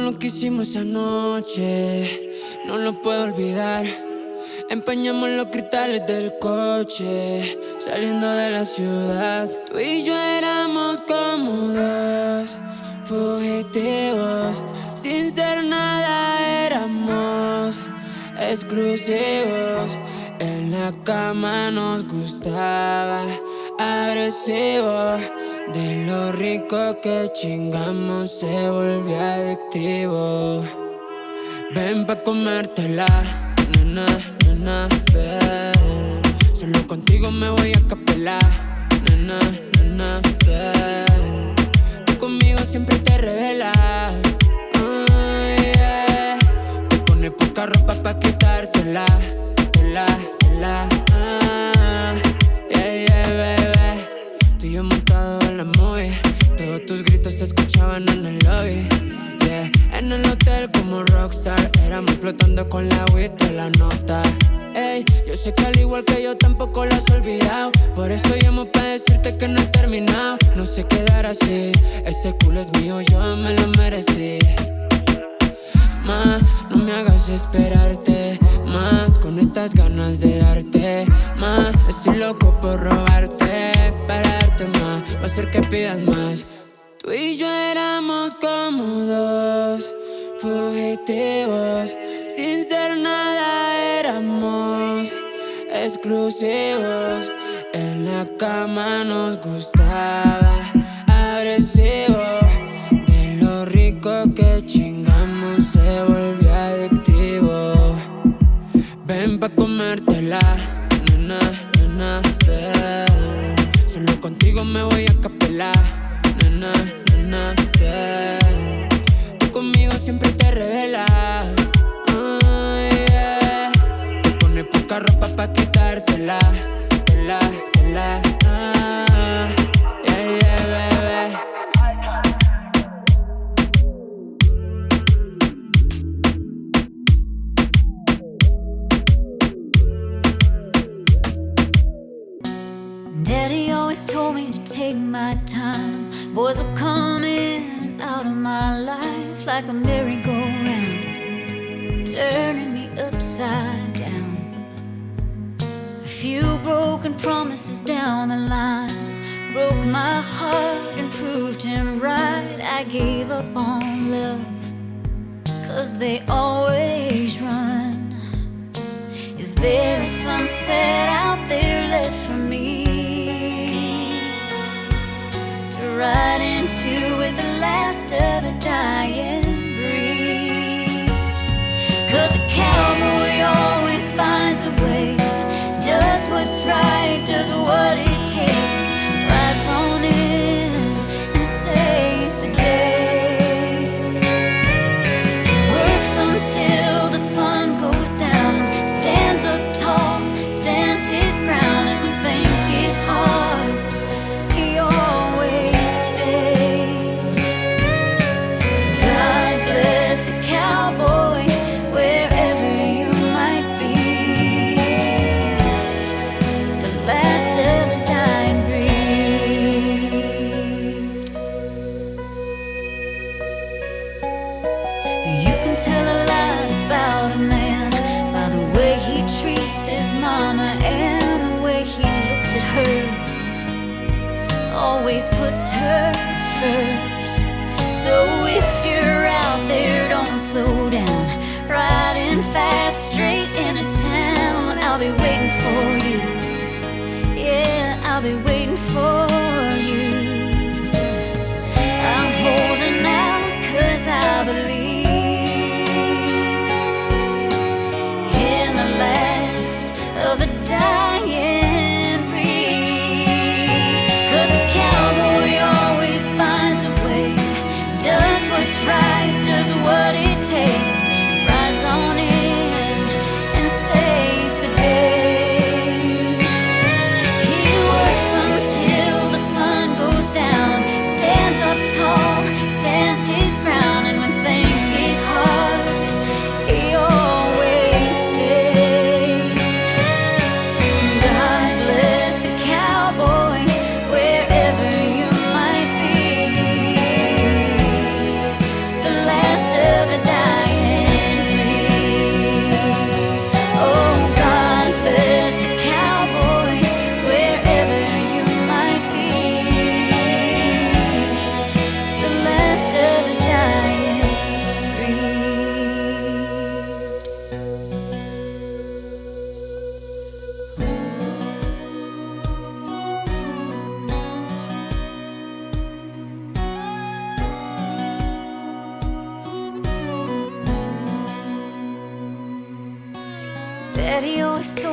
lo que hicimos anoche, no lo puedo olvidar. Empeñamos los cristales del coche, saliendo de la ciudad. Tú y yo éramos como dos fugitivos, sin ser nada éramos exclusivos. En la cama nos gustaba agresivo. De lo rico que chingamos se volvió adictivo. Ven pa' comértela, nena, nena, ven. Solo contigo me voy a capelar, nena, nena, ven. Tú conmigo siempre te revelas, yeah. Te pones poca ropa pa' quitártela, tela, tela, yeah, yeah, bebé. Tú y yo montado en la movie, todos tus gritos se escuchaban en el lobby, yeah. En el hotel como rockstar, éramos flotando con la weed y la nota. Ey, yo sé que al igual que yo tampoco lo has olvidado. Por eso llamo pa' decirte que no he terminado. No sé quedar así, ese culo es mío, yo me lo merecí. Ma, no me hagas esperarte más, con estas ganas de darte más. Estoy loco por robarte, para darte más, va a hacer que pidas más. Tú y yo éramos como dos fugitivos, sin ser nada éramos exclusivos. En la cama nos gustaba agresivo. De lo rico que chingamos se volvió adictivo. Ven pa' comértela, nena, nena, ven. Solo contigo me voy a capelar, nena, nena, ven. Tú conmigo siempre te revelas, yeah. Te pones poca ropa pa' quitártela, tela, tela, yeah, yeah, bebé. Daddy always told me to take my time. Boys will come in and out of my life like a merry-go-round, turning me upside down. A few broken promises down the line broke my heart and proved him right. I gave up on love, 'cause they always run. Is there a sunset out there left for me right into with the last of a dying breed? 'Cause a cowboy always finds a way, does what's right, does what it takes, rides on in and saves the day. He works until the sun goes down, stands up tall, stands his ground, and when things get hard, he always stays. God bless the cowboy, wherever you might be. The last of a dying breed. You can tell a lot about a man by the way he treats his mama and the way he looks at her. Always puts her first. So if you're out there, don't slow down. Riding fast straight into town, I'll be waiting for you. Yeah, I'll be waiting for you. I'm holding out 'cause I believe in the last of a dying breed. 'Cause a cowboy always finds a way, does what's right, does what it takes, rides on in and saves the day. He works until Daddy always told me